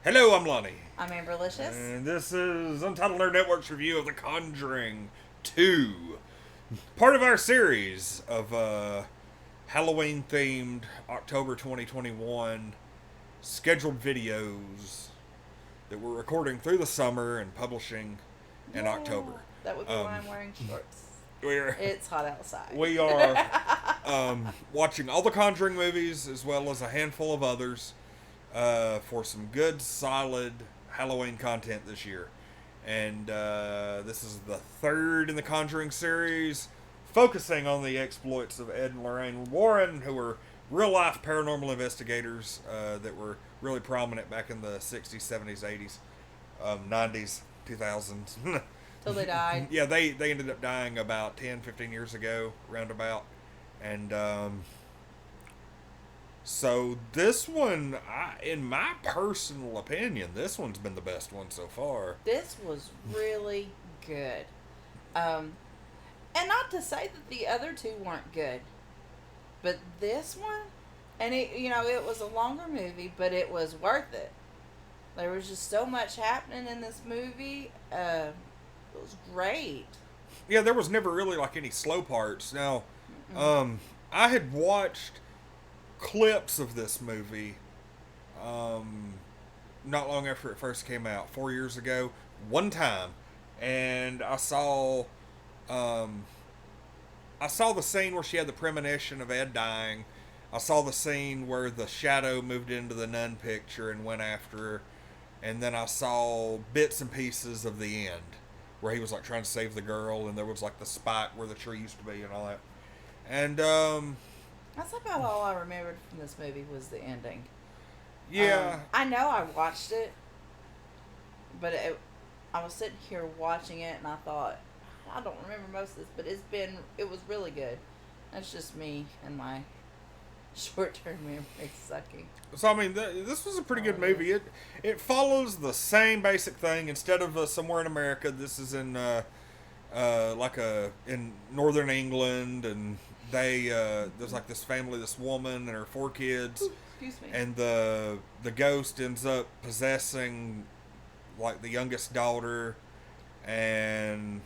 Hello, I'm Lonnie. I'm Amberlicious. And this is Untitled Nerd Network's review of The Conjuring 2. Part of our series of Halloween-themed October 2021 scheduled videos that we're recording through the summer and publishing in October. That would be why I'm wearing shorts. It's hot outside. We are watching all the Conjuring movies as well as a handful of others for some good, solid Halloween content this year. And this is the third in the Conjuring series, focusing on the exploits of Ed and Lorraine Warren, who were real-life paranormal investigators that were really prominent back in the 60s, 70s, 80s, 90s, 2000s. Till they died. Yeah, they ended up dying about 10, 15 years ago, roundabout. And so this one, in my personal opinion, this one's been the best one so far. This was really good. And not to say that the other two weren't good, but this one, and it was a longer movie, but it was worth it. There was just so much happening in this movie. It was great. Yeah, there was never really like any slow parts. Now, I had watched clips of this movie not long after it first came out, 4 years ago, one time, and I saw the scene where she had the premonition of Ed dying. I saw the scene where the shadow moved into the nun picture and went after her, and then I saw bits and pieces of the end where he was like trying to save the girl, and there was like the spike where the tree used to be and all that. And that's about all I remembered from this movie was the ending. Yeah. I know I watched it, but I was sitting here watching it, and I thought, I don't remember most of this, but it was really good. That's just me and my short-term memory sucking. So, I mean, this was a pretty good movie. It follows the same basic thing. Instead of somewhere in America, this is in in northern England, and there's like this family, this woman and her 4 kids. Ooh, excuse me. And the ghost ends up possessing like the youngest daughter, and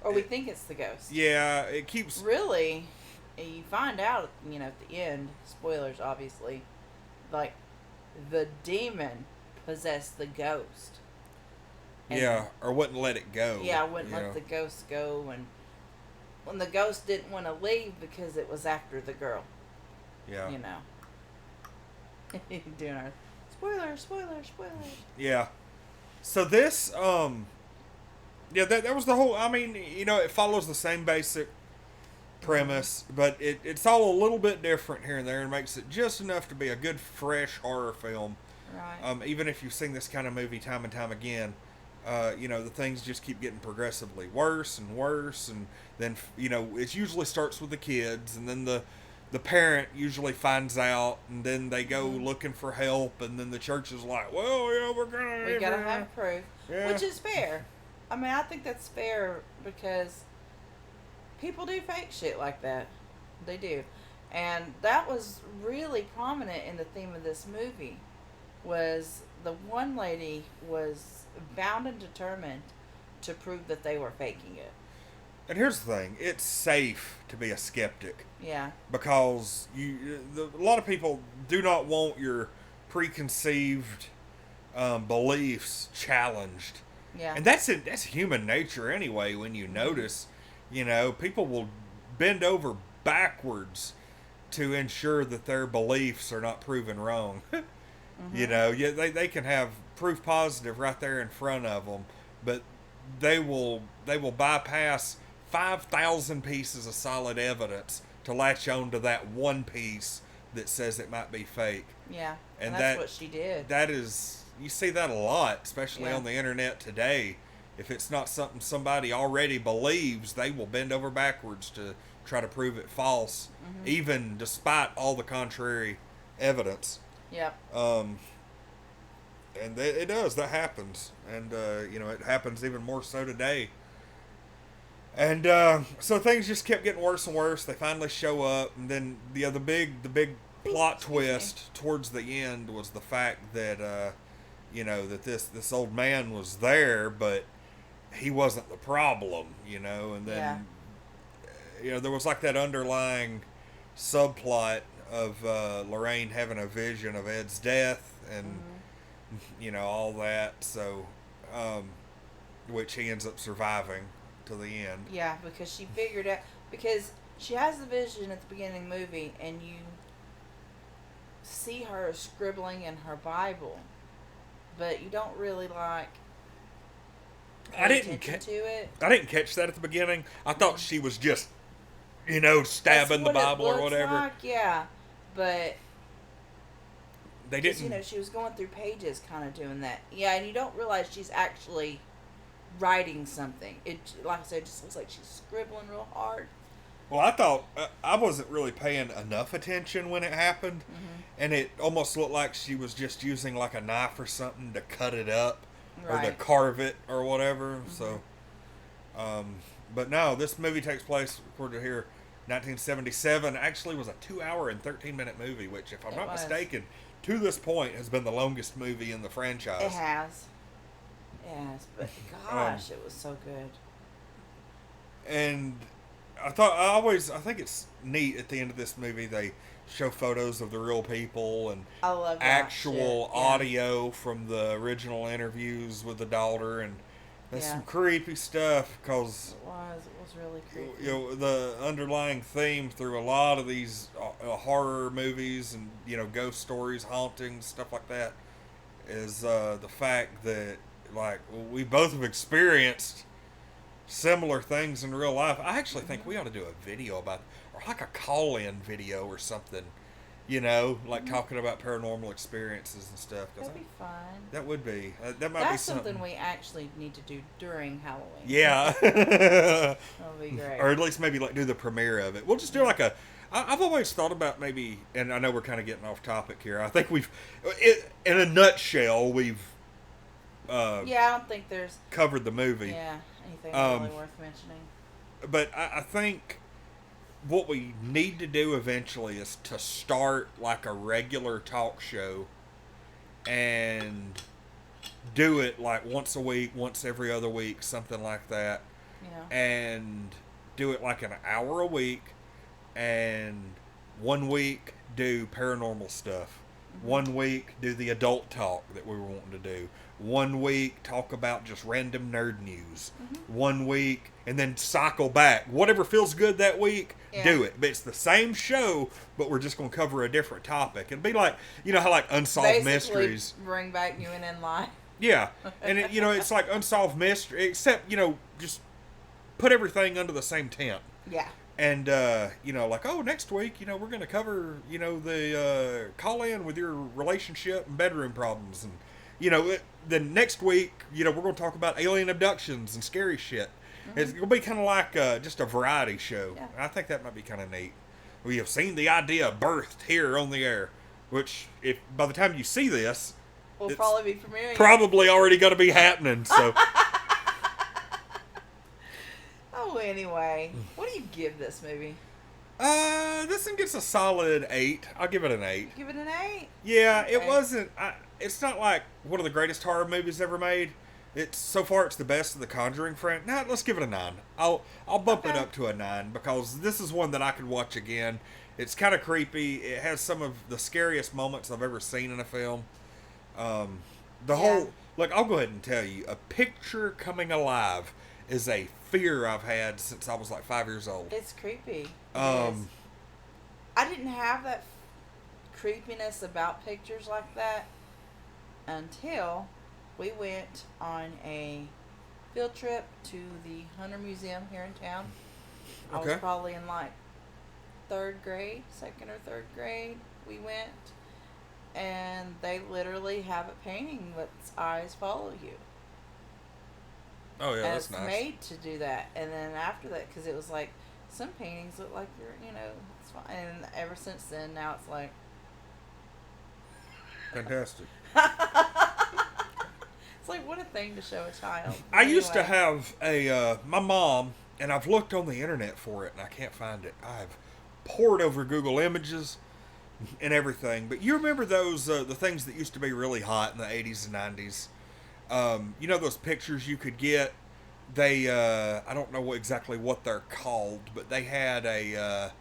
or we think it's the ghost. Yeah, it keeps really. You find out, at the end, spoilers obviously, like, the demon possessed the ghost. And or wouldn't let it go. Yeah, wouldn't let the ghost go, and when the ghost didn't want to leave because it was after the girl. Yeah. Doing our spoilers. Yeah. So this, that was the whole, I mean, it follows the same basic premise, but it's all a little bit different here and there, and makes it just enough to be a good, fresh horror film. Right. Even if you've seen this kind of movie time and time again, the things just keep getting progressively worse and worse, and then, it usually starts with the kids, and then the parent usually finds out, and then they go looking for help, and then the church is like, well, we gotta have proof, yeah. Which is fair. I mean, I think that's fair because people do fake shit like that. They do. And that was really prominent in the theme of this movie, was the one lady was bound and determined to prove that they were faking it. And here's the thing, it's safe to be a skeptic. Yeah. Because a lot of people do not want your preconceived beliefs challenged. Yeah. And that's human nature anyway. When you notice, people will bend over backwards to ensure that their beliefs are not proven wrong. They can have proof positive right there in front of them, but they will bypass 5,000 pieces of solid evidence to latch on to that one piece that says it might be fake. Yeah, and that's what she did. That is, you see that a lot, especially on the internet today. If it's not something somebody already believes, they will bend over backwards to try to prove it false, even despite all the contrary evidence. Yep. And it does. That happens. And, it happens even more so today. And so things just kept getting worse and worse. They finally show up. And then the big plot twist towards the end was the fact that that this old man was there, but he wasn't the problem, and Yeah. then there was like that underlying subplot of Lorraine having a vision of Ed's death and Mhm. all that, so which he ends up surviving to the end. Yeah, because she figured out, because she has the vision at the beginning of the movie, and you see her scribbling in her Bible, but you don't really like I pay didn't attention to it. I didn't catch that at the beginning. I thought she was just That's stabbing the what it Bible or looks whatever. like, yeah. But They because didn't. she was going through pages, kind of doing that. Yeah, and you don't realize she's actually writing something. It, like I said, just looks like she's scribbling real hard. Well, I thought I wasn't really paying enough attention when it happened, Mm-hmm. and it almost looked like she was just using like a knife or something to cut it up or to Right. carve it or whatever. Mm-hmm. So, but no, this movie takes place, according to here, 1977. Actually, was a 2 hour and 13 minute movie, which, if I'm It not was. mistaken, to this point has been the longest movie in the franchise. It has. It has. But gosh, it was so good. And I think it's neat at the end of this movie they show photos of the real people and I love that actual shit. Yeah. audio from the original interviews with the daughter, and that's Yeah. some creepy stuff because It was really creepy. the underlying theme through a lot of these horror movies and ghost stories, hauntings, stuff like that is the fact that like we both have experienced similar things in real life. I actually think we ought to do a video about, or like a call-in video or something, like talking about paranormal experiences and stuff. 'Cause That'd be fun. that would be that might That's be something. something we actually need to do during Halloween. Yeah, That'll be great. or at least maybe like do the premiere of it. We'll just do like a. I've always thought about maybe, and I know we're kind of getting off topic here. I think in a nutshell, we've Yeah, I don't think there's covered the movie. anything Um, really worth mentioning. But I think what we need to do eventually is to start like a regular talk show and do it like once a week, once every other week, something like that. Yeah. And do it like an hour a week, and 1 week do paranormal stuff. Mm-hmm. 1 week do the adult talk that we were wanting to do. 1 week talk about just random nerd news. Mm-hmm. 1 week, and then cycle back. Whatever feels good that week, Yeah. do it. But it's the same show, but we're just going to cover a different topic. It'd be like, how like Unsolved Basically, Mysteries. bring back you in line. Yeah. And, it's like Unsolved Mystery, except, just put everything under the same tent. Yeah. And, like, next week, we're going to cover, the call in with your relationship and bedroom problems. And, then next week, we're going to talk about alien abductions and scary shit. Mm-hmm. It's going to be kind of like just a variety show. Yeah. I think that might be kind of neat. We have seen the idea birthed here on the air, which, if by the time you see this, We'll it's probably be premiering. probably already going to be happening. So, Oh, anyway, what do you give this movie? this one gets a solid 8. I'll give it an 8. Give it an 8. Yeah, it Okay. wasn't. It's not like one of the greatest horror movies ever made. So far it's the best of the Conjuring franchise. Nah, let's give it a 9. I'll bump it Okay. up to a 9 because this is one that I could watch again. It's kind of creepy. It has some of the scariest moments I've ever seen in a film. Whole look. I'll go ahead and tell you, a picture coming alive is a fear I've had since I was like 5 years old. It's creepy. It Um, is. I didn't have that creepiness about pictures like that until we went on a field trip to the Hunter Museum here in town. I was Okay. probably in like second or third grade. We went, and they literally have a painting that's eyes follow you. Oh yeah, And that's it's nice. made to do that. And then after that, because it was like, some paintings look like you're, it's fine. And ever since then, now it's like, Fantastic. it's like, what a thing to show a child. I used to Anyway, have my mom, and I've looked on the internet for it, and I can't find it. I've pored over Google Images, and everything. But you remember those the things that used to be really hot in the 80s and 90s? You know those pictures you could get. They I don't know exactly what they're called, but they had a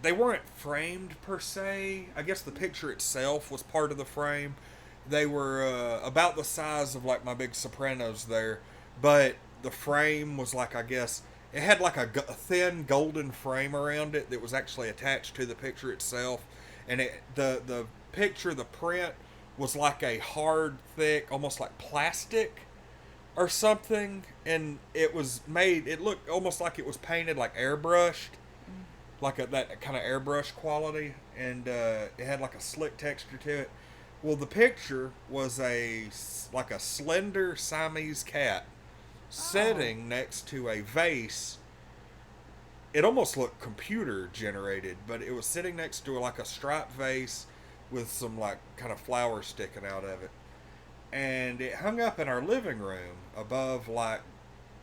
they weren't framed per se. I guess the picture itself was part of the frame. They were about the size of like my big Sopranos there, but the frame was like, I guess it had like a thin golden frame around it that was actually attached to the picture itself, and the picture, the print was like a hard, thick, almost like plastic or something, and it was made. It looked almost like it was painted like airbrushed, like that kind of airbrush quality, and it had like a slick texture to it. Well, the picture was like a slender Siamese cat sitting next to a vase. It almost looked computer generated, but it was sitting next to like a striped vase with some like kind of flowers sticking out of it. And it hung up in our living room above, like,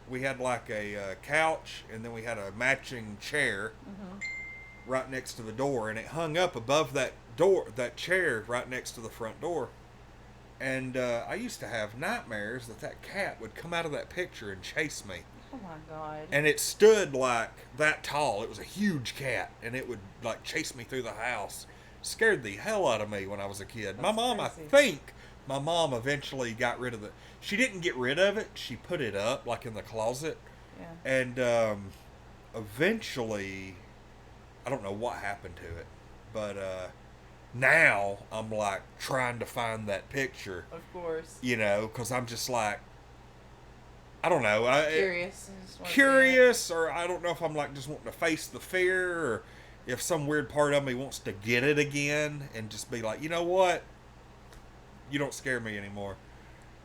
we had like a couch, and then we had a matching chair right next to the door, and it hung up above that chair right next to the front door. And I used to have nightmares that cat would come out of that picture and chase me. Oh my God. And it stood like that tall. It was a huge cat, and it would like chase me through the house. Scared the hell out of me when I was a kid. That's crazy. I think my mom eventually got rid of it. She didn't get rid of it. She put it up like in the closet. Yeah. And eventually, I don't know what happened to it, but now I'm like trying to find that picture. Of course. You know, because I'm just like, I don't know. Curious. Curious, or I don't know if I'm like just wanting to face the fear, or if some weird part of me wants to get it again and just be like, you know what? You don't scare me anymore.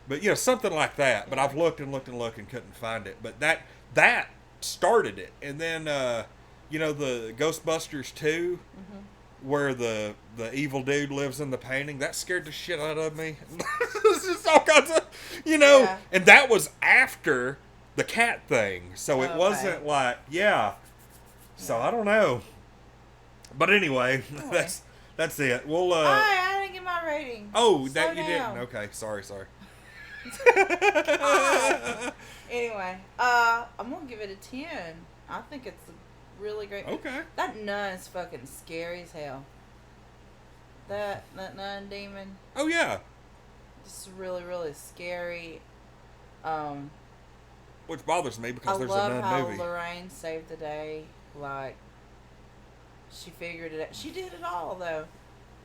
But, you know, something like that. Yeah. But I've looked and looked and looked and couldn't find it. But that started it. And then, you know, the Ghostbusters 2, where the evil dude lives in the painting, that scared the shit out of me. It's just all kinds of, you know. Yeah. And that was after the cat thing. So it wasn't like, So I don't know. But anyway, that's it. We'll I didn't get my rating. Oh, that you didn't. Okay, sorry. Anyway, I'm gonna give it a 10. I think it's a really great. Okay. That nun is fucking scary as hell. That nun demon. Oh yeah. It's really, really scary. Which bothers me because there's a nun movie. I love how Lorraine saved the day. Like, she figured it out. She did it all though.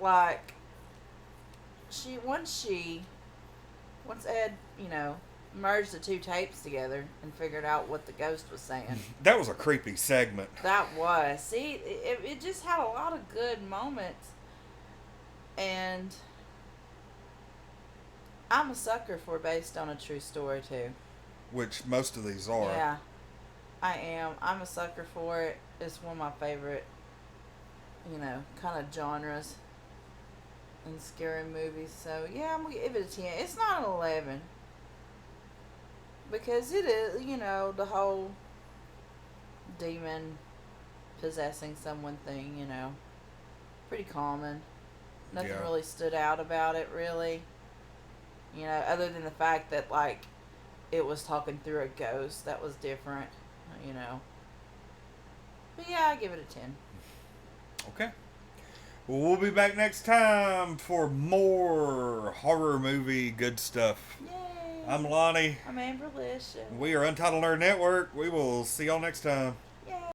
Like, once Ed, you know, merged the two tapes together and figured out what the ghost was saying. That was a creepy segment. That was. See, it just had a lot of good moments. And I'm a sucker for based on a true story too. Which most of these are. Yeah, I am. I'm a sucker for it. It's one of my favorite, you know, kind of genres in scary movies. So yeah, I'm gonna give it a 10. It's not an 11 because it is, you know, the whole demon possessing someone thing. You know, pretty common. Nothing really stood out about it, really. You know, other than the fact that like it was talking through a ghost. That was different. You know. But yeah, I give it a 10. Okay. Well, we'll be back next time for more horror movie good stuff. Yay! I'm Lonnie. I'm Amberlicious. We are Untitled Nerd Network. We will see y'all next time.